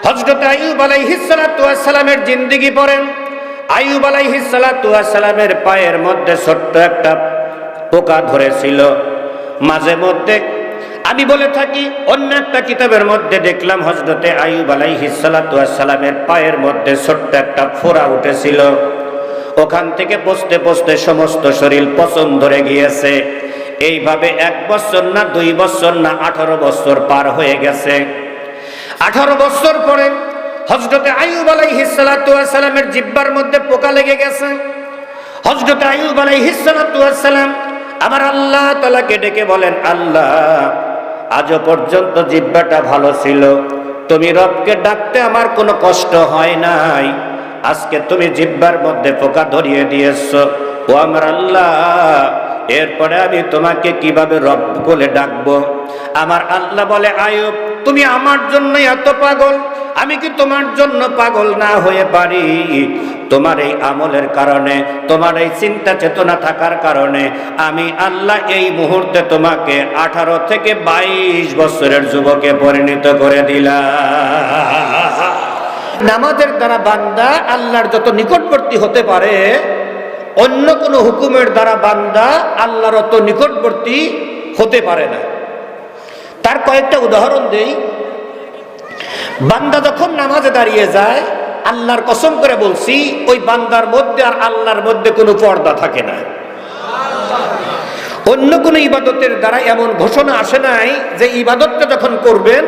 হযরত আইয়ুব আলাইহিস সালাতু ওয়াস সালামের জিন্দেগি পড়েন। আইয়ুব আলাইহিস সালাতু ওয়াস সালামের পায়ের মধ্যে ছোট্ট একটা পোকা ধরেছিল। মাঝে মধ্যে আমি বলে থাকি, অন্য একটা কিতাবের মধ্যে দেখলাম হযরতে আইয়ুব আলাইহিস সালাতু ওয়াস সালামের পায়ের মধ্যে ছোট্ট একটা ফোঁড়া উঠেছিল। ওখান থেকে পচতে পচতে সমস্ত শরীর পচন ধরে গিয়েছে। এইভাবে 1 বছর না 2 বছর না 18 বছর পার হয়ে গেছে। 18 বছর পরে হযরতে আইয়ুব আলাইহিস সালাতু ওয়াস সালামের জিহ্বার মধ্যে পোকা লেগে গেছে। হযরতে আইয়ুব আলাইহিস সালাতু ওয়াস সালাম আমার আল্লাহ তাআলাকে ডেকে বলেন, আল্লাহ, আজও পর্যন্ত জিহ্বাটা ভালো ছিল, তুমি রবকে ডাকতে আমার কোনো কষ্ট হয় নাই, আজকে তুমি জিহ্বার মধ্যে পোকা ধরিয়ে দিয়েছো। ও আমার আল্লাহ, এরপরে আমি তোমাকে কিভাবে রব বলে ডাকবো? আমার আল্লাহ বলে, আইয়ুব, তুমি আমার জন্য এত পাগল, আমি কি তোমার জন্য পাগল না হয়ে পারি? তোমার এই আমলের কারণে, তোমার এই চিন্তা চেতনা থাকার কারণে আমি আল্লাহ এই মুহূর্তে তোমাকে 18 থেকে 22 বছরের যুবকে পরিণত করে দিলাম। নামাজের দ্বারা বান্দা আল্লাহর যত নিকটবর্তী হতে পারে, অন্য কোনো হুকুমের দ্বারা বান্দা আল্লাহর অত নিকটবর্তী হতে পারে না। তার কয়েকটা উদাহরণ দেই। বান্দা যখন নামাজে দাঁড়িয়ে যায়, আল্লাহর কসম করে বলছি, ওই বান্দার মধ্যে আর আল্লাহর মধ্যে কোনো পর্দা থাকে না। অন্য কোনো ইবাদতের দ্বারা এমন ঘোষণা আসে নাই যে ইবাদতটা যখন করবেন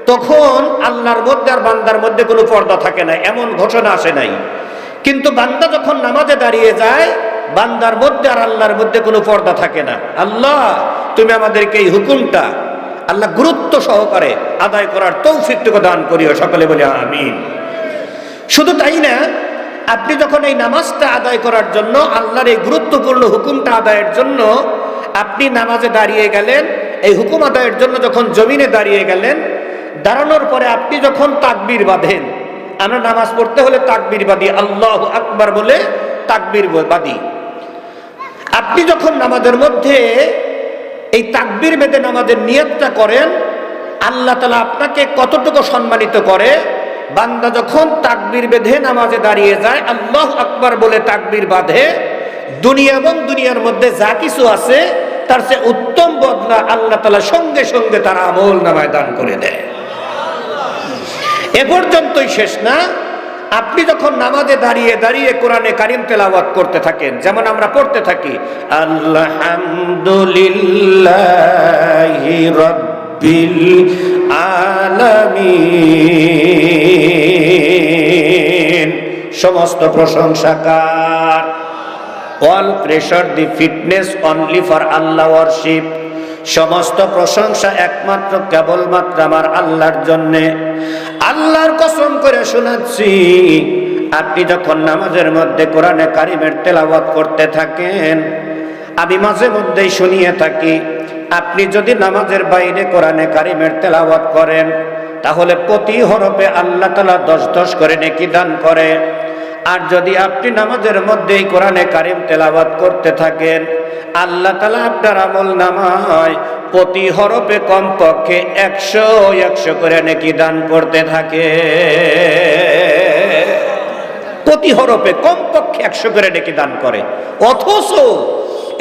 তখন আল্লাহর মধ্যে আর বান্দার মধ্যে কোনো পর্দা থাকে না, এমন ঘোষণা আসে নাই। কিন্তু বান্দা যখন নামাজে দাঁড়িয়ে যায়, বান্দার মধ্যে আর আল্লাহর মধ্যে কোনো পর্দা থাকে না। আল্লাহ, তুমি আমাদেরকে এই হুকুমটা আল্লাহ গুরুত্ব সহকারে আদায় করার তৌফিকটুকু দান করিও, সকলে বলি আমিন। শুধু তাই না, আপনি যখন এই নামাজটা আদায় করার জন্য, আল্লাহর এই গুরুত্বপূর্ণ হুকুমটা আদায়ের জন্য আপনি নামাজে দাঁড়িয়ে গেলেন, এই হুকুম আদায়ের জন্য যখন জমিনে দাঁড়িয়ে গেলেন, দাঁড়ানোর পরে আপনি যখন তাকবীর বাঁধেন, আমরা নামাজ পড়তে হলে তাকবীর বাঁধি, আল্লাহু আকবার বলে তাকবীর বাঁধি। আপনি যখন নামাজের মধ্যে এই তাকবীর বেঁধে নামাজের নিয়তটা করেন, আল্লাহ তাআলা আপনাকে কতটুকু সম্মানিত করে। বান্দা যখন তাকবীর বেঁধে নামাজে দাঁড়িয়ে যায়, আল্লাহু আকবার বলে তাকবীর বাঁধে, দুনিয়া এবং দুনিয়ার মধ্যে যা কিছু আছে তার চেয়ে উত্তম বদলা আল্লাহ তাআলা সঙ্গে সঙ্গে তার আমল নামায় দান করে দেয়। এ পর্যন্তই শেষ না, আপনি যখন নামাজে দাঁড়িয়ে দাঁড়িয়ে কোরআনে কারিম তেলাওয়াত করতে থাকেন, যেমন আমরা পড়তে থাকি, আলহামদুলিল্লাহি রাব্বিল আলামিন, সমস্ত প্রশংসা কার? All pressure the fitness only for Allah worship, সমস্ত প্রশংসা একমাত্র কেবলমাত্র আমার আল্লাহর জন্যে। আল্লাহর কসম করে শোনাচ্ছি, আপনি যখন নামাজের মধ্যে কোরআনে কারিমের তেলাওয়াত করতে থাকেন, আমি মাঝে মধ্যেই শুনিয়ে থাকি, আপনি যদি নামাজের বাইরে কোরআনে কারিমের তেলাওয়াত করেন, তাহলে প্রতি হরফে আল্লাহ তাআলা 10 করে নেকি দান করে। আর যদি আপনি নামাজের মধ্যেই কোরআনে কারিম তেলাওয়াত করতে থাকেন, আল্লাহ তাআলা আপনার আমল নামায় প্রতি হরফে কমপক্ষে 100 করে নেকি দান করতে থাকে। প্রতি হরফে কমপক্ষে 100 করে নেকি দান করে। অথচ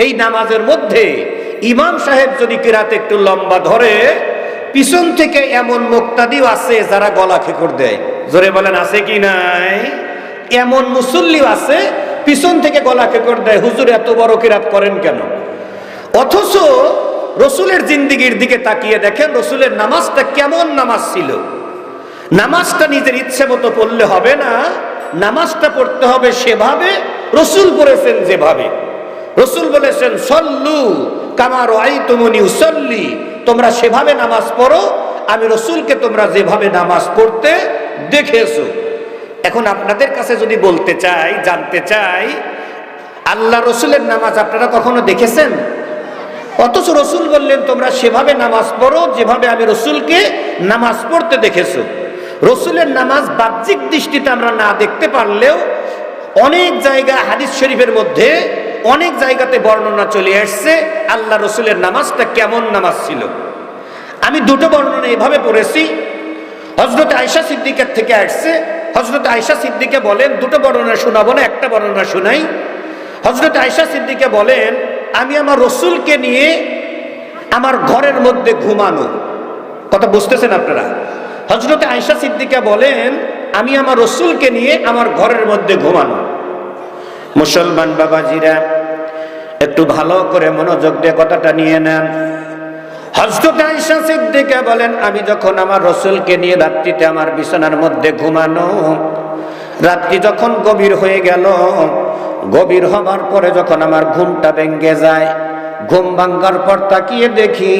এই নামাজের মধ্যে ইমাম সাহেব যদি কিরাত একটু লম্বা ধরে, পিছন থেকে এমন মুক্তাদিও আছে যারা গলা খেকড় দেয়। জোরে বলেন, আছে কি নাই? এমন মুসল্লিও আছে পিছন থেকে গলা খেকড় দেয়, হুজুর এত বড় কিরাত করেন কেন? অথচ রসুলের জিন্দেগির দিকে তাকিয়ে দেখেন, রসুলের নামাজটা কেমন নামাজ ছিল। নামাজটা নিজের ইচ্ছে মতো পড়লে হবে না, নামাজটা পড়তে হবে সেভাবে রসুল পড়েছেন যেভাবে। রসুল বলেছেন, সল্লু কামা রাআইতুমুনি উসাল্লি, তোমরা সেভাবে নামাজ পড়ো, আমি রসুলকে তোমরা যেভাবে নামাজ পড়তে দেখেছো। এখন আপনাদের কাছে যদি বলতে চাই, জানতে চাই, আল্লাহ রসুলের নামাজ আপনারা কখনো দেখেছেন? অথচ রসুল বললেন, তোমরা সেভাবে নামাজ পড়ো যেভাবে আমি রসুলকে নামাজ পড়তে দেখেছো। রসুলের নামাজ বাহ্যিক দৃষ্টিতে আমরা না দেখতে পারলেও অনেক জায়গা হাদিস শরীফের মধ্যে অনেক জায়গাতে বর্ণনা চলে আসছে আল্লাহ রসুলের নামাজটা কেমন নামাজ ছিল। আমি দুটো বর্ণনা এভাবে পড়েছি। হযরত আয়েশা সিদ্দিকার থেকে আসছে। হযরত আয়েশা সিদ্দিকা বলেন, দুটো বর্ণনা শোনাবো না, একটা বর্ণনা শোনাই। হযরত আয়েশা সিদ্দিকা বলেন, আমি আমার রাসূলকে নিয়ে আমার ঘরের মধ্যে ঘুমানো। কথা বুঝতেছেন আপনারা? হযরত আয়েশা সিদ্দিকা বলেন, আমি আমার রাসূলকে নিয়ে আমার ঘরের মধ্যে ঘুমানো। মুসলমান বাবাজিরা, একটু ভালো করে মনোযোগ দিয়ে কথাটা নিয়ে নেন। হযরত আয়েশা সিদ্দিকা বলেন, আমি যখন আমার রাসূলকে নিয়ে রাত্রিতে আমার বিছানার মধ্যে ঘুমানো, রাত্রি যখন গভীর হয়ে গেল, গভীর হবার পরে যখন আমার ঘুমটা ভেঙে যায়, ঘুম ভাঙার পর তাকিয়ে দেখি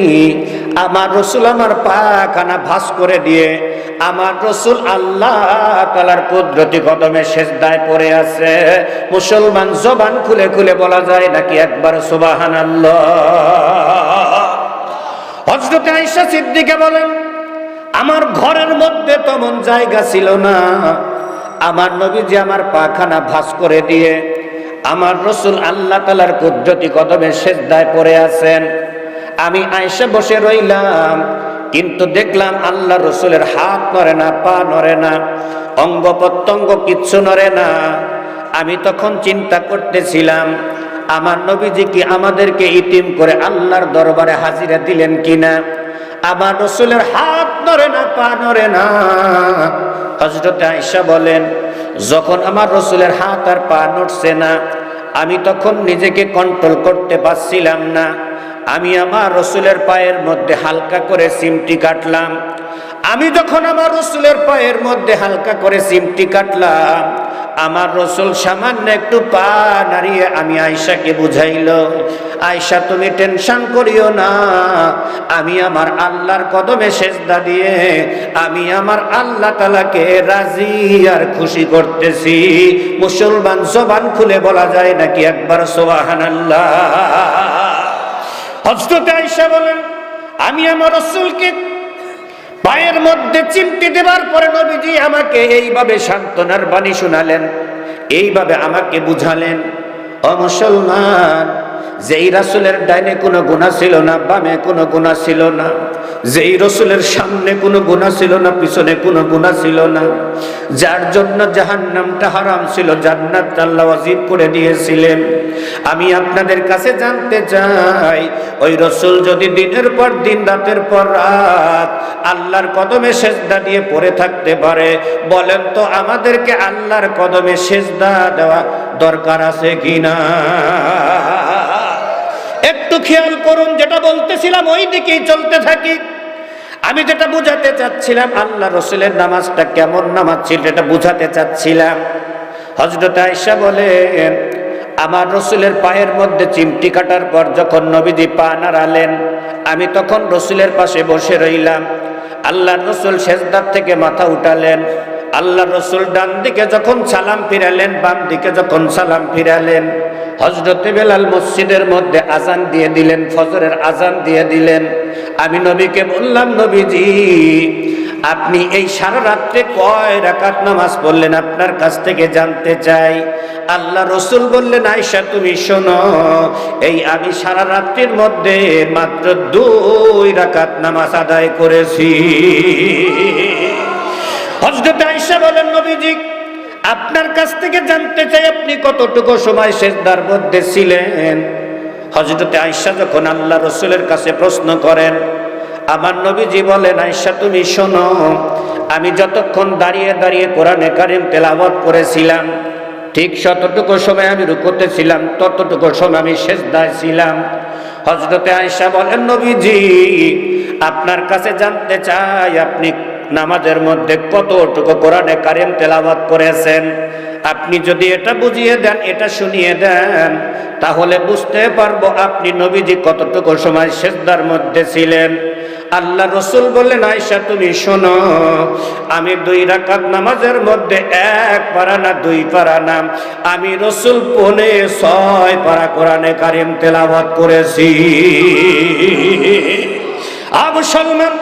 আমার রাসূল আমার পাখানা ভাঁজ করে দিয়ে আমার রাসূল আল্লাহ তাআলার কুদরতি কদমে সিজদায় পড়ে আছে। মুসলমান জবান খুলে খুলে বলা যায় নাকি একবার সুবহানাল্লাহ? হযরত আয়েশা সিদ্দিকা বলেন, আমার ঘরের মধ্যে তেমন জায়গা ছিল না, আমার নবীজি আমার পাখানা ভাঁজ করে দিয়ে আমার রাসূল আল্লাহ তাআলার কুদরতি কদমে সিজদায় পড়ে আছেন। আমি আয়েশা বসে রইলাম, কিন্তু দেখলাম আল্লাহ রাসূলের হাত নড়ে না, পা নড়ে না, অঙ্গ প্রত্যঙ্গ কিচ্ছু নড়ে না। আমি তখন চিন্তা করতেছিলাম, আমার নবীজি কি আমাদেরকে ইতিম করে আল্লাহর দরবারে হাজিরা দিলেন কিনা? আমার রাসূলের হাত নড়ে না, পা নড়ে না। হযরত আয়েশা বলেন, যখন আমার রাসূলের হাত আর পা নড়ছে না, আমি তখন নিজেকে কন্ট্রোল করতে পারছিলাম না। আমি আমার রাসূলের পায়ের মধ্যে হালকা করে চিমটি কাটলাম। আমি যখন আমার রাসূলের পায়ের মধ্যে হালকা করে চিমটি কাটলাম, আমার রাসূল সামান্য একটু পা নাড়িয়ে আমি আয়েশাকে বুঝাইল, আয়েশা তুমি টেনশন করিও না, আমি আমার আল্লাহর কদমে সিজদা দিয়ে আমি আমার আল্লাহ তাআলাকে রাজি আর খুশি করতেছি। মুসলমান জবান খুলে বলা যায় নাকি একবার সুবহানাল্লাহ? হযরত আয়েশা বলেন, আমি আমার রাসূলকে পায়ের মধ্যে চিমটি দেবার পরে নবীজি আমাকে এইভাবে সান্ত্বনার বাণী শোনালেন, এইভাবে আমাকে বুঝালেন, ও মুসলমান, যেই রাসূলের ডাইনে কোনো গুনাহ ছিল না, বামে কোনো গুনাহ ছিল না, যেই রাসূলের সামনে কোনো গুনাহ ছিল না, পিছনে কোনো গুনাহ ছিল না, যার জন্য জাহান্নামটা হারাম ছিল, জান্নাত আল্লাহ ওয়াজিব করে দিয়েছিলেন, আমি আপনাদের কাছে জানতে চাই, ওই রাসূল যদি দিনের পর দিন, রাতের পর রাত আল্লাহর কদমে সিজদা দিয়ে পড়ে থাকতে পারে, বলেন তো আমাদেরকে আল্লাহর কদমে সিজদা দেওয়া দরকার আছে কিনা? একটু খেয়াল করুন, যেটা বলতেছিলাম ওই দিকেই চলতে থাকি। আমি যেটা বুঝাতে চাচ্ছিলাম, আল্লাহ রাসূলের নামাজটা কেমন নামাজ ছিল এটা বুঝাতে চাচ্ছিলাম। হযরত আয়েশা বলেন, আমার রাসূলের পায়ের মধ্যে চিমটি কাটার পর যখন নবীজি পা নাড়ালেন, আমি তখন রাসূলের পাশে বসে রইলাম। আল্লাহর রাসূল সিজদার থেকে মাথা উঠালেন, আল্লাহর রাসূল ডান দিকে যখন সালাম ফিরালেন, বাম দিকে যখন সালাম ফিরালেন, হযরত বেলাল মসজিদের মধ্যে আজান দিয়ে দিলেন, ফজরের আজান দিয়ে দিলেন। আমি নবীকে বললাম, নবীজি আপনি এই সারা রাত্রে কয় রাকাত নামাজ পড়লেন, আপনার কাছ থেকে জানতে চাই। আল্লাহ রাসূল বললেন, আয়েশা তুমি শোনো, এই আমি সারা রাত্রির মধ্যে মাত্র 2 রাকাত নামাজ আদায় করেছি। হযরত আয়েশা বলেন, নবীজি আপনার কাছ থেকে জানতে চাই আপনি কতটুকু সময় সিজদার মধ্যে ছিলেন। হযরত আয়েশা যখন আল্লাহ রাসূলের কাছে প্রশ্ন করেন, আমার নবীজি বলেন, আয়েশা তুমি শোনো, আমি যতক্ষণ দাঁড়িয়ে দাঁড়িয়ে কোরআনে কারীম তেলাওয়াত করেছিলাম, ঠিক ততটুকু সময় আমি রুকুতে ছিলাম, ততটুকু সময় আমি সিজদায় ছিলাম। হযরত আয়েশা বলেন, নবীজি আপনার কাছে জানতে চাই আপনি নামাজের মধ্যে কতটুকু কোরআনে কারীম তেলাওয়াত করেছেন। আপনি যদি এটা বুঝিয়ে দেন, এটা শুনিয়ে দেন, তাহলে বুঝতে পারবো আপনি নবীজি কতটুকু সময় সিজদার মধ্যে ছিলেন। আল্লাহ রাসূল বললেন, আয়েশা তুমি শোনো, আমি 2 রাকাত নামাজের মধ্যে 1 পারা না 2 পারা না, আমি রাসূল 6 পারা কোরআনে কারীম তেলাওয়াত করেছি। মুসলমান,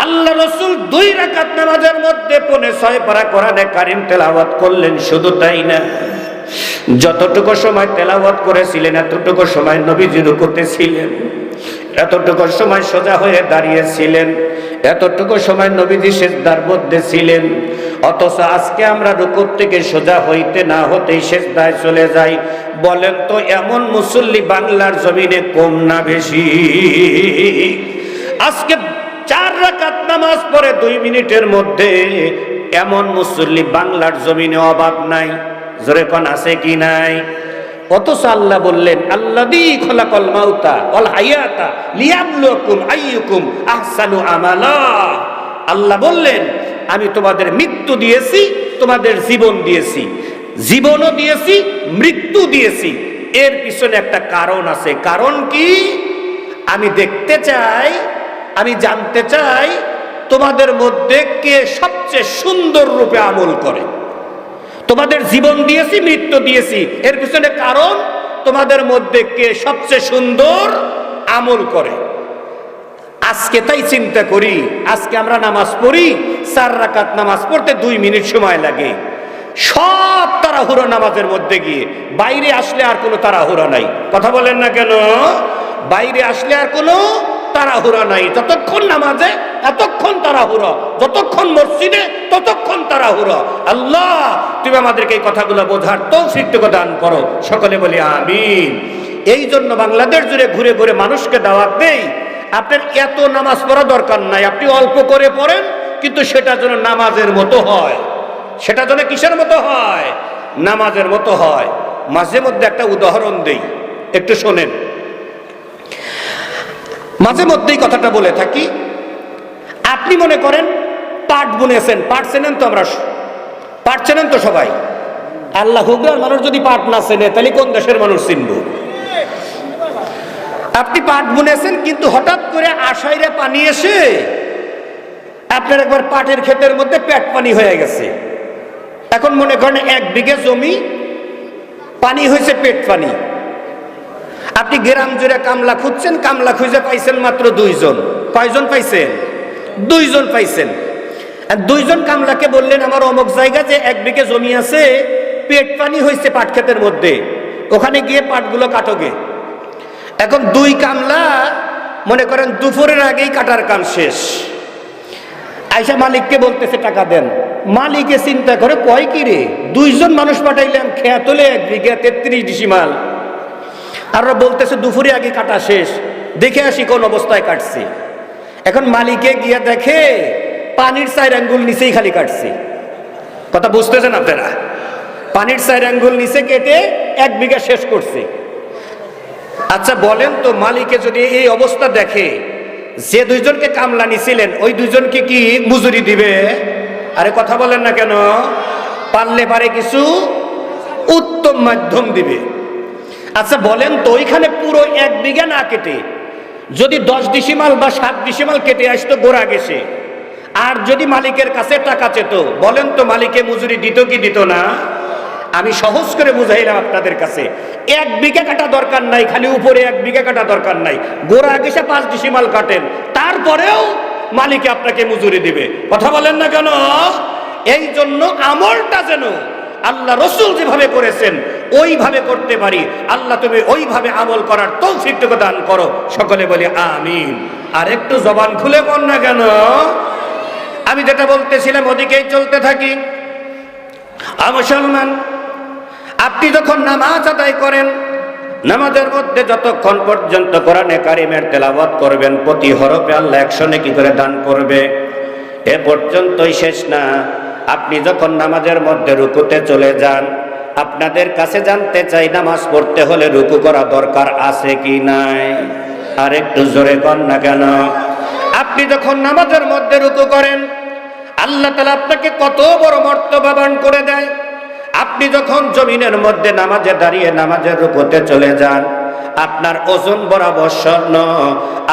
আল্লাহ রাসূল 2 রাকাত নামাজের মধ্যে 6 পারা কোরআনে কারীম তেলাওয়াত করলেন। শুধু তাই না, যতটুকু সময় তেলাওয়াত করেছিলেন এতটুকু সময় নবীজি রুকুতে ছিলেন, এতটুকু সময় সোজা হয়ে দাঁড়িয়েছিলেন, এতটুকু সময় নবীজি সিজদার মধ্যে ছিলেন, অথচ আজকে আমরা রুকু থেকে সোজা হইতে না হতেই সিজদায় চলে যাই। বলেন তো এমন মুসল্লি বাংলার জমিনে কম না বেশি? আজকে 4 রাকাত নামাজ পড়ে 2 মিনিটের মধ্যে এমন মুসল্লি বাংলার জমিনে অভাব নাই। জোরে কোন আছে কি নাই? অথচ আল্লাহ বললেন আল্লাযী খলাকাল মাউতা ওয়াল হায়াতা লিয়াবলুয়াকুম আইয়ুকুম আহসানু আমালা। আল্লাহ বললেন আমি তোমাদের মৃত্যু দিয়েছি, তোমাদের জীবন দিয়েছি, জীবনও দিয়েছি, মৃত্যু দিয়েছি। এর পিছনে একটা কারণ আছে। কারণ কি? আমি দেখতে চাই, আমি জানতে চাই তোমাদের মধ্যে কে সবচেয়ে সুন্দর রূপে আমল করে। তোমাদের জীবন দিয়েছি, মৃত্যু দিয়েছি, এর পিছনে কারণ তোমাদের মধ্যে কে সবচেয়ে সুন্দর আমল করে। আজকে তাই চিন্তা করি, আজকে আমরা নামাজ পড়ি, 4 রাকাত নামাজ পড়তে 2 মিনিট সময় লাগে। সব তাড়াহুড়ো নামাজের মধ্যে গিয়ে বাইরে আসলে আর কোনো তাড়াহুড়া নাই। কথা বলেন না কেন? বাইরে আসলে আর কোনো তাড়াহুড়া নাই। যতক্ষণ নামাজে এতক্ষণ তাড়াহুড়ো, যতক্ষণ মসজিদে ততক্ষণ তাড়াহুড়ো। আল্লাহ তুমি আমাদেরকে এই কথাগুলো বোঝার তৌফিক দান করো। সকলে বলি আমিন। এই জন্য বাংলাদেশ জুড়ে ঘুরে ঘুরে মানুষকে দাওয়াত দেই, আপনার এত নামাজ পড়া দরকার নাই, আপনি অল্প করে পড়েন, কিন্তু সেটা যেন নামাজের মতো হয়। সেটা যেন কিসের মতো হয়? নামাজের মতো হয়। মাঝে মধ্যে একটা উদাহরণ দেই, একটু শোনেন। মাঝে মধ্যেই কথাটা বলে থাকি। আপনি মনে করেন পাট বুনেছেন, পাট চেনেন তো? আমরা পাট চেনেন তো সবাই? আল্লাহ হুকরার মানুষ যদি পাট না চেনে তাহলে কোন দেশের মানুষ চিনব? আপনি পাট বুনেছেন, কিন্তু হঠাৎ করে আষাঢ়ে পানি এসে আপনার একবার পাটের ক্ষেতের মধ্যে পেট পানি হয়ে গেছে। এখন মনে করেন 1 বিঘে জমি পানি হয়েছে, পেট পানি। আপনি গ্রাম জুড়ে কামলা খুঁজছেন, কামলা খুঁজে পাইছেন মাত্র 2 জন। কয়জন পাইছেন? 2 জন পাইছেন। 2 জন কামলাকে বললেন আমার অমুক জায়গা যে 1 বিঘে জমি আছে, পেট পানি হয়েছে পাট ক্ষেতের মধ্যে, ওখানে গিয়ে পাটগুলো কাটোগে। এখন 2 কামলা মনে করেন দুপুরের আগেই কাটার কাম শেষ। আইসা মালিককে বলতেছে টাকা দেন। মালিকে চিন্তা করে কয় কি রে, 2 জন মানুষ পাঠাইলাম, খেত হলে 1 বিঘা 33 ডিসিমাল, আর বলতেছে দুপুরে আগে কাটা শেষ, দেখে আসি কোন অবস্থায় কাটছে। এখন মালিকে গিয়া দেখে পানির 4 আঙ্গুল নিচেই খালি কাটছে। কথা বুঝতেছেন আপনারা? পানির 4 আঙ্গুল নিচে কেটে 1 বিঘা শেষ করছে। আচ্ছা বলেন তো, মালিকে যদি এই অবস্থা দেখে, যে 2 জনকে কামলা নিছিলেন ওই 2 জনকে কি মজুরি দিবে? আরে কথা বলেন না কেন? পারলে পারে কিছু উত্তম মাধ্যম দিবে। আচ্ছা বলেন তো, ওইখানে পুরো 1 বিঘা না কেটে যদি 10 ডিসিমাল বা 7 ডিসিমাল কেটে আসতো গোড়া গেছে, আর যদি মালিকের কাছে টাকা চেত, বলেন তো মালিকে মজুরি দিত কি দিত না? আমি সহজ করে বুঝাইলাম আপনাদের কাছে। 1 বিঘা কাটা দরকার নাই, খালি উপরে 1 বিঘা কাটা দরকার নাই, গোড়া গেছে 5 ডিসিমাল কাটেন, তারপরেও মালিকে আপনাকে মজুরি দিবে। কথা বলেন না কেন? এই জন্য আমলটা যেন আল্লাহ রসুল যেভাবে করেছেন ওইভাবে করতে পারি। আল্লাহ তুমি ওইভাবে আমল করার তৌফিক দান করো। সকলে বলি আমিন। আর একটু জবান খুলে বল না কেন? আমি যেটা বলতেছিলাম ওদিকেই চলতে থাকি। মুসলমান, আপনি যখন নামাজ আদায় করেন, নামাজের মধ্যে যতক্ষণ পর্যন্ত কোরআনে কারিমের তেলাওয়াত করবেন, প্রতি হরফে আল্লাহ 100 নেকি করে দান করবে। এ পর্যন্তই শেষ না। আপনি যখন নামাজের মধ্যে রুকুতে চলে যান, আপনাদের কাছে জানতে চাই নামাজ পড়তে হলে রুকু করা দরকার আছে কি নাই? আর একটু জোরে কর না কেন? আপনি যখন নামাজের মধ্যে রুকু করেন, আল্লাহ তাআলা আপনাকে কত বড় মর্তবাবান করে দেয়। আপনি যখন জমিনের মধ্যে নামাজে দাঁড়িয়ে নামাজের রুকুতে চলে যান, আপনার ওজন বরাবর স্বর্ণ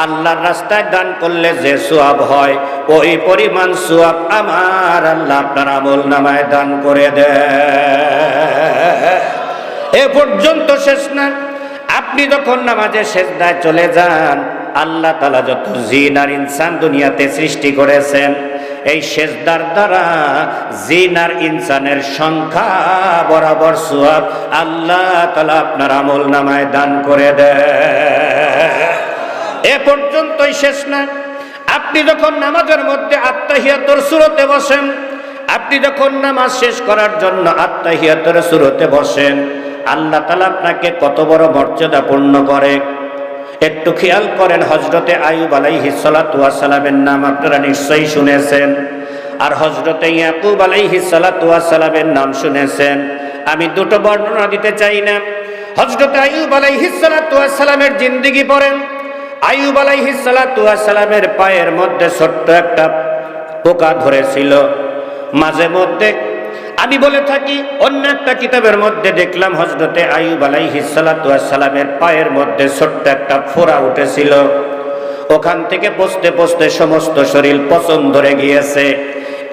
আল্লাহর রাস্তায় দান করলে যে সওয়াব হয়, ওই পরিমাণ সওয়াব আমার আল্লাহ আপনার আমল নামায় দান করে দেয়। এ পর্যন্ত শেষ না। আপনি যখন নামাজে সিজদায় চলে যান, আল্লাহ তাআলা যত জিন আর ইনসান দুনিয়াতে সৃষ্টি করেছেন, এই সিজদার দ্বারা জিন আর ইনসানের সংখ্যা বরাবর সওয়াব আল্লাহ তাআলা আপনার আমল নামায় দান করে দেয়। এ পর্যন্তই শেষ না। আপনি যখন নামাজের মধ্যে আত্তাহিয়াতুর সূরাতে বসেন, আপনি যখন নামাজ শেষ করার জন্য আত্তাহিয়াতুর সূরাতে বসেন, আল্লাহ তাআলা আপনাকে কত বড় মর্যাদাপূর্ণ করে। একটু খেয়াল করেন, হযরতে আইয়ুব আলাইহিস সালাতু ওয়াস সালামের নাম আপনারা নিশ্চয়ই শুনেছেন, আর হযরতে ইয়াকুব আলাইহিস সালাতু ওয়াস সালামের নাম শুনেছেন। আমি দুটো বর্ণনা দিতে চাই না। হযরতে আইয়ুব আলাইহিস সালাতু ওয়াস সালামের জিন্দেগি পড়েন। আইয়ুব আলাইহিস সালাতু ওয়াস সালামের পায়ের মধ্যে ছোট্ট একটা পোকা ধরেছিল। মাঝে মধ্যে আমি বলে থাকি, অন্য একটা কিতাবের মধ্যে দেখলাম হযরতে আইয়ুব আলাইহিস সালাতু ওয়াস সালামের পায়ের মধ্যে ছোট্ট একটা ফোঁড়া উঠেছিল। ওখান থেকে পচতে পচতে সমস্ত শরীর পচন ধরে গিয়েছে।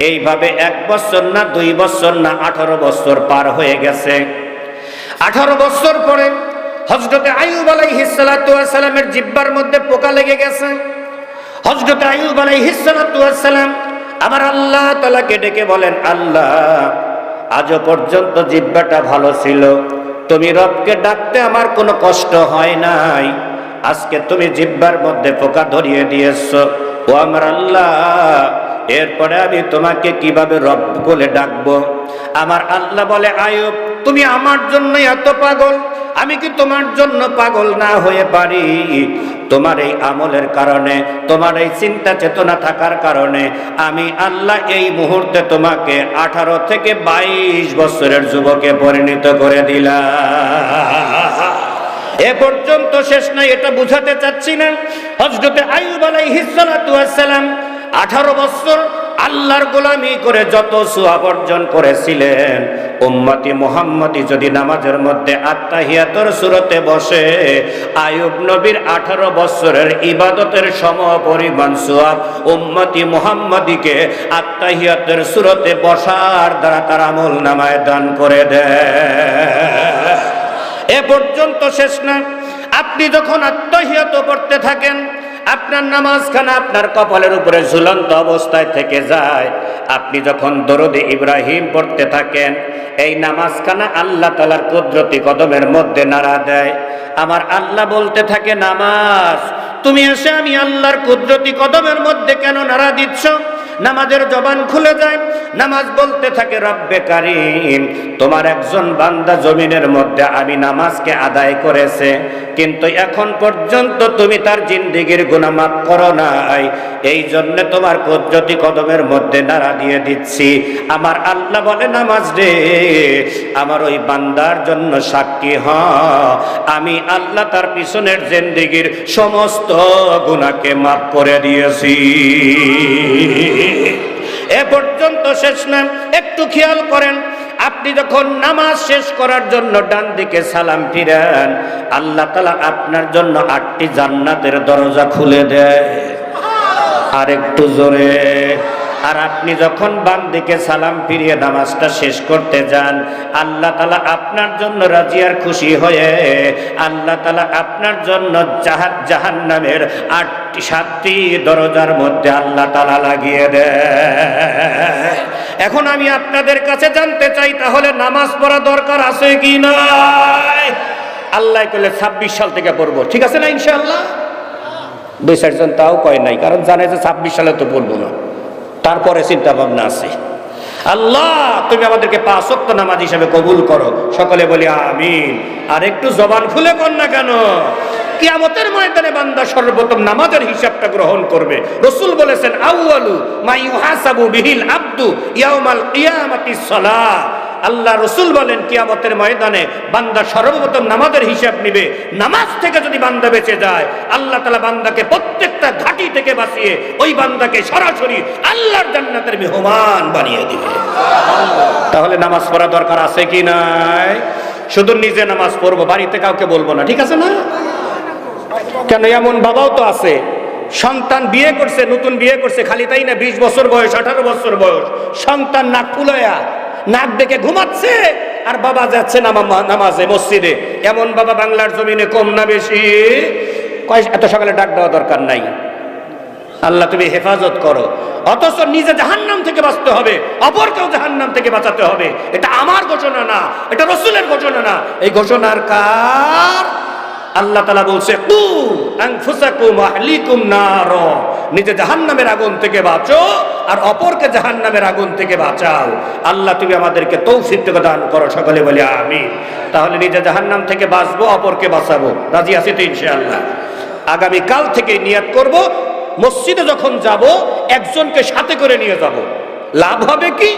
এইভাবে 1 বছর না 2 বছর না 18 বছর পার হয়ে গেছে। 18 বছর পরে হযরতে আইয়ুব আলাইহিস সালাতু ওয়াস সালামের জিহ্বার মধ্যে পোকা লেগে গেছে। হযরতে আইয়ুব আলাইহিস সালাতু ওয়াস সালাম আমার আল্লাহ তাআলাকে ডেকে বলেন, আল্লাহ, আজও পর্যন্ত জিহ্বাটা ভালো ছিল, তুমি রবকে ডাকতে আমার কোনো কষ্ট হয় নাই, আজকে তুমি জিহ্বার মধ্যে পোকা ধরিয়ে দিয়েছো। ও আমার আল্লাহ, এরপরে আমি তোমাকে কিভাবে রব বলে ডাকবো? আমার আল্লাহ বলে, আইয়ুব, তুমি আমার জন্য এত পাগল, আমি কি তোমার জন্য পাগল না হয়ে পারি? তোমার এই আমলের কারণে, তোমার এই চিন্তা চেতনা থাকার কারণে আমি আল্লাহ এই মুহূর্তে তোমাকে 18 থেকে 22 বছরের যুবকে পরিণত করে দিলাম। এ পর্যন্ত শেষ নাই, এটা বুঝাতে চাচ্ছি না। হযরতে আইয়ুব আলাইহিস সালাতু ওয়াস সালাম 18 বছর আল্লাহর গোলামি করে যত সওয়াব অর্জন করেছিলেন, উম্মতি মুহাম্মদি যদি নামাজের মধ্যে আত্তাহিয়াতুর সূরাতে বসে, আইয়ুব নবীর 18 বছরের ইবাদতের সমপরিমাণ সওয়াব উম্মতি মুহাম্মদিকে আত্তাহিয়াতুর সূরাতে বসার দ্বারা তার আমলনামায় দান করে দেয়। এ পর্যন্ত শেষ না। আপনি যখন আত্তাহিয়াত পড়তে থাকেন, আপনার নামাজখানা আপনার কপালের উপরে ঝুলন্ত অবস্থায় থেকে যায়। আপনি যখন দরুদ ইব্রাহিম পড়তে থাকেন, এই নামাজখানা আল্লাহ তাআলার কুদরতি কদমের মধ্যে নাড়া দেয়। আমার আল্লাহ বলতে থাকে, নামাজ, তুমি এসে আমি আল্লাহর কুদরতি কদমের মধ্যে কেন নাড়া দিচ্ছ? নামাজের জবান খুলে যায়, নামাজ বলতে থাকে, রব্বে কারীম, তোমার একজন বান্দা জমিনের মধ্যে আমি নামাজকে আদায় করেছে, কিন্তু এখন পর্যন্ত তুমি তার জিন্দেগির গুনাহ মাফ করো নাই, এই জন্য তোমার কুদরতি কদমের মধ্যে নাড়া দিয়ে দিচ্ছি। আমার আল্লাহ বলে, নামাজ রে, আমার ওই বান্দার জন্য সাক্ষী হ, আমি আল্লাহ তার পিছনের জিন্দেগির সমস্ত গুনাহকে মাফ করে দিয়েছি। এ পর্যন্ত শেষ না। একটু খেয়াল করেন, আপনি যখন নামাজ শেষ করার জন্য ডান দিকে সালাম ফিরান, আল্লাহ তাআলা আপনার জন্য 8টি জান্নাতের দরজা খুলে দেয়। আর একটু জোরে। আর আপনি যখন বাম দিকে সালাম ফিরিয়ে নামাজটা শেষ করতে যান, আল্লাহ তাআলা আপনার জন্য রাজি আর খুশি হয়ে আল্লাহ তাআলা আপনার জন্য জাহান্নামের 7টি দরজার মধ্যে আল্লাহ তাআলা লাগিয়ে দেয়। এখন আমি আপনাদের কাছে জানতে চাই, তাহলে নামাজ পড়া দরকার আছে কি নাই? আল্লাহ কইলে 26 সাল থেকে পড়বো, ঠিক আছে না ইনশাআল্লাহ? 2-4 জন তাও কয় নাই, কারণ জানে যে 26 সালে তো পড়বো না। তারপরে চিন্তা ভাবনা আছে। আল্লাহ, তুমি আমাদেরকে 5 ওয়াক্ত নামাজ হিসেবে কবুল করো। সকলে বলি আমিন। আর একটু জবান খুলে কর না কেন? কিয়ামতের ময়দানে বান্দা সর্বপ্রথম নামাজের হিসাবটা গ্রহণ করবে। রাসূল বলেছেন, আউয়ালু মা ইউহাসাবু বিহিল আবদু ইয়াউমাল কিয়ামাতিস সালাহ। আল্লাহ রাসূল বলেন, কিয়ামতের ময়দানে বান্দা সর্বপ্রথম নামাজের হিসাব নিবে। নামাজ থেকে যদি বান্দা বেঁচে যায়, আল্লাহ তাআলা বান্দাকে প্রত্যেকটা ঘাটি থেকে বাঁচিয়ে ওই বান্দাকে সরাসরি আল্লাহর জান্নাতের মেহমান বানিয়ে দিবে। তাহলে নামাজ পড়া দরকার আছে কি নাই? শুধু নিজে নামাজ পড়বো, বাড়িতে কাউকে বলবো না, ঠিক আছে না? কেন, এমন বাবাও তো আছে, সন্তান বিয়ে করছে, নতুন বিয়ে করছে, খালি তাই না, 20 বছর বয়স, 18 বছর বয়স, সন্তান নাক ফুলায়া নাক ডেকে ঘুমাচ্ছে, আর বাবা যাচ্ছে নামাজে মসজিদে। এমন বাবা বাংলার জমিনে কম না বেশি? এত সকালে ডাক দেওয়া দরকার নাই। আল্লাহ তুমি হেফাজত করো। অথচ নিজে জাহান্নাম থেকে বাঁচতে হবে, অপরকেও জাহান্নাম থেকে বাঁচাতে হবে। এটা আমার ঘোষণা না, এটা রাসূলের ঘোষণা না। এই ঘোষণার কার? আল্লাহ তাআলা বলছে, কু আনফুসাকুম ওয়া আহলিকুম নার, নিজে জাহান্নামের আগুন থেকে বাঁচো আর অপরকে জাহান্নামের আগুন থেকে বাঁচাও। আল্লাহ তুমি আমাদেরকে তৌফিক দান করো, সকলে বলি আমিন। তাহলে নিজে জাহান্নাম থেকে বাঁচবো, অপরকে বাঁচাবো, রাজি আছি তো ইনশাআল্লাহ? আগামী কাল থেকে নিয়ত করব, মসজিদে যখন যাব একজনকে সাথে করে নিয়ে যাব। লাভ হবে কি,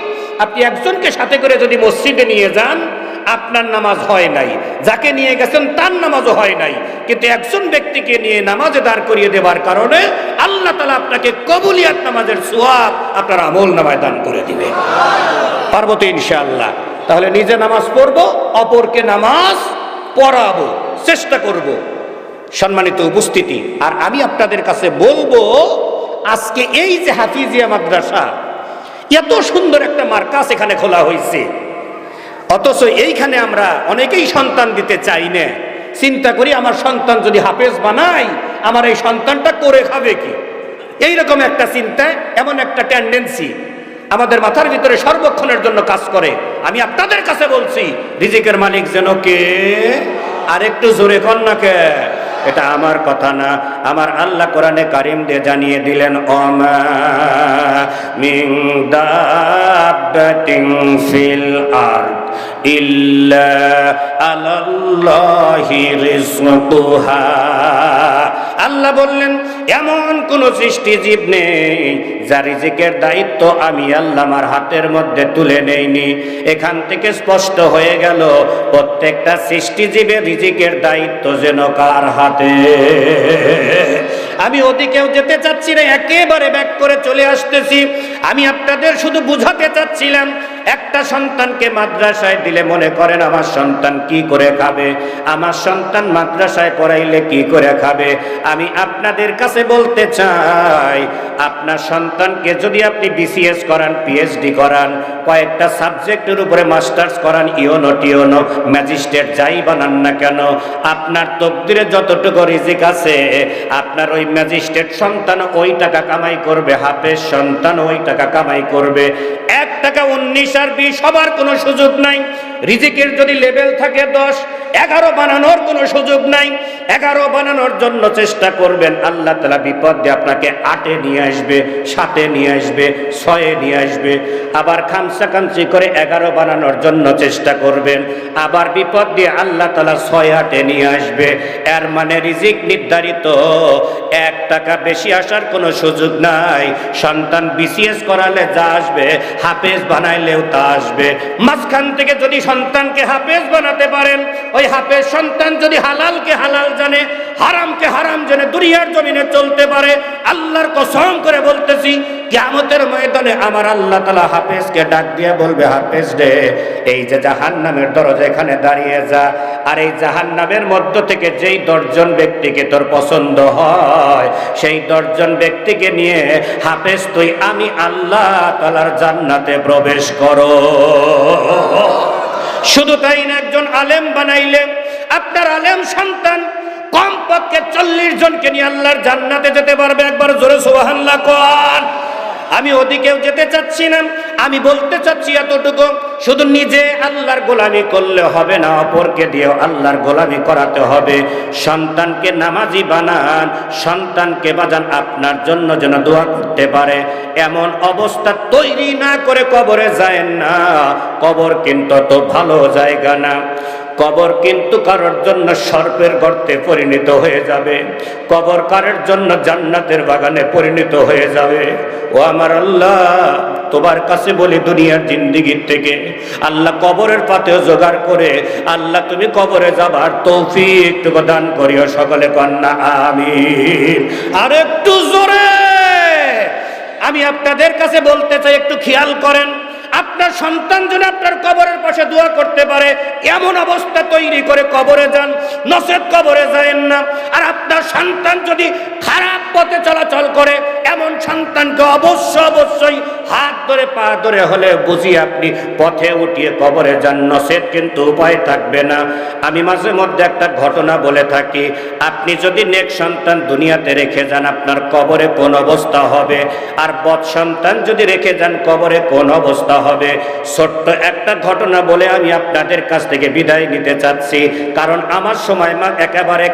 আপনি একজনকে সাথে করে যদি মসজিদে নিয়ে যান, আপনার নামাজ হয় নাই, যাকে নিয়ে গেছেন তার নামাজও হয় নাই, কিন্তু একজন ব্যক্তিকে নিয়ে নামাজে দাঁড় করিয়ে দেওয়ার কারণে আল্লাহ তাআলা আপনাকে কবুলিয়াত নামাজের সওয়াব আপনার আমল নামায় দান করে দিবে। পারবো তো ইনশাআল্লাহ? তাহলে নিজে নামাজ পড়বো, অপরকে নামাজ পড়াবো, চেষ্টা করব। সম্মানিত উপস্থিতি, আর আমি আপনাদের কাছে বলবো, আজকে এই যে হাফিজিয়া মাদ্রাসা, এত সুন্দর একটা মার্কাজ এখানে খোলা হয়েছে, অথচ এইখানে আমরা অনেকেই সন্তান দিতে চাই না। চিন্তা করি, আমার সন্তান যদি হাফেজ বানাই, আমার এই সন্তানটা করে খাবে কি? এইরকম একটা চিন্তা, এমন একটা টেন্ডেন্সি আমাদের মাথার ভিতরে সর্বক্ষণের জন্য কাজ করে। আমি আপনাদের কাছে বলছি, রিজিকের মালিক যেন কে? আর একটু জোরে কর না কে? এটা আমার কথা না, আমার আল্লাহ কোরআনে কারিম দিয়ে জানিয়ে দিলেন, ওমা মিন দাব্বাতিন ফিল আরদ ইল্লা আলাল্লাহি রিজকুহা। আল্লাহ বললেন, এমন কোন সৃষ্টিজীব নেই যার রিজিকের দায়িত্ব আমি আল্লাহ আমার হাতের মধ্যে তুলে নেইনি। এখান থেকে স্পষ্ট হয়ে গেল, প্রত্যেকটা সৃষ্টিজীবের রিজিকের দায়িত্ব যেন কার হাতে। আমি ওদিকেও যেতে চাচ্ছি না, একেবারে ব্যাক করে চলে আসতেছি। আমি আপনাদের শুধু বুঝাতে চাচ্ছিলাম, একটা সন্তানকে মাদ্রাসায় দিলে মনে করেন আমার সন্তান কি করে খাবে, আমার সন্তান মাদ্রাসায় পড়াইলে কি করে খাবে। আমি আপনাদের কাছে বলতে চাই, আপনার সন্তানকে যদি আপনি বিসিএস করান, পিএইচডি করান, কয়েকটা সাবজেক্টের উপরে মাস্টার্স করান, ইওনো টিওনো ম্যাজিস্ট্রেট যাই বানান না কেন, আপনার তকদিরে যতটুকু রিজিক আছে, আপনার ওই ম্যাজিস্ট্রেট সন্তান ওই টাকা কামাই করবে, হাফেজ সন্তান ওই টাকা কামাই করবে। 1 টাকা 19 আর 20 সবার কোনো সুযোগ নাই। রিজিকের যদি লেভেল থাকে 10, 11 বানানোর কোনো সুযোগ নাই। 11 বানানোর জন্য চেষ্টা করবেন, আল্লাহ তাআলা বিপদ দিয়ে আপনাকে 8-এ নিয়ে আসবে, 7-এ নিয়ে আসবে, 6-এ নিয়ে আসবে। আবার খামসাখামসি করে 11 বানানোর জন্য চেষ্টা করবেন, আবার বিপদ দিয়ে আল্লাহ তাআলা 6-8-এ নিয়ে আসবে। এর মানে রিজিক নির্ধারিত, 1 টাকা বেশি আসার কোনো সুযোগ নাই। সন্তান বিসিএস করালে যা আসবে, হাফেজ বানাইলেও তা আসবে। মাঝখান থেকে যদি সন্তানকে হাফেজ বানাতে পারেন, ওই হাফেজ সন্তান যদি হালালকে হালাল জানে, হারামকে হারাম জানে, দুনিয়ার জমিনে চলতে পারে, আল্লাহর কসম করে বলতেছি, কিয়ামতের ময়দানে আমার আল্লাহ তাআলা হাফেজকে ডাক দিয়ে বলবে, হাফেজ রে, এই যে জাহান্নামের দরজা, এখানে দাঁড়িয়ে যা। আর এই জাহান্নামের মধ্য থেকে যেই 10 জন ব্যক্তিকে তোর পছন্দ হয়, সেই 10 জন ব্যক্তিকে নিয়ে হাফেজ তুই আমি আল্লাহ তাআলার জান্নাতে প্রবেশ করো। শুধু তাই না, একজন আলেম বানাইলে আপনার আলেম সন্তান কমপক্ষে 40 জনকে নিয়ে আল্লাহর জান্নাতে যেতে পারবে। একবার জোরে সুবহানাল্লাহ কোন। আমি ওদিকেও যেতে চাচ্ছি না, আমি বলতে চাচ্ছি এতটুকু, শুধু নিজে আল্লাহর গোলামি করলে হবে না, অপরকে দিয়েও আল্লাহর গোলামি করাতে হবে। সন্তানকে নামাজি বানান, সন্তানকে বাজান আপনার জন্য যেন দোয়া করতে পারে, এমন অবস্থা তৈরি না করে কবরে যায় না। কবর কিন্তু তো ভালো জায়গা না, কবর কিন্তু কারোর জন্য সর্পের গর্তে পরিণত হয়ে যাবে, কবর কারোর জন্য জান্নাতের বাগানে পরিণত হয়ে যাবে। ও আমার আল্লাহ, তোমার কাছে বলি, দুনিয়ার জিন্দেগির থেকে আল্লাহ কবরের পাতেও জোগাড় করে আল্লাহ তুমি কবরে যাবার তৌফিক দান করিও। সকলে কন্যা আমিন। আর একটু জোরে আমি আপনাদের কাছে বলতে চাই, একটু খেয়াল করেন, আপনার সন্তান যেন আপনার কবরের পাশে দোয়া করতে পারে এমন অবস্থা তৈরি করে কবরে যান, নচেত কবরে যায়েন না। আর আপনার সন্তান যদি খারাপ পথে চলাচল করে, এমন সন্তানকে অবশ্যই হাত ধরে পা ধরে হলে বুঝিয়ে আপনি পথে উঠিয়ে কবরে যান, নচেত কিন্তু উপায় থাকবে না। আমি মাঝে মধ্যে একটা ঘটনা বলে থাকি, আপনি যদি নেক সন্তান দুনিয়াতে রেখে যান, আপনার কবরে কোন অবস্থা হবে, আর বদ সন্তান যদি রেখে যান, কবরে কোন অবস্থা হবে। ছোট্ট একটা ঘটনা বলে আমি আপনাদের কাছ থেকে বিদায় নিতে চাচ্ছি, কারণ আমার সময় একেবারে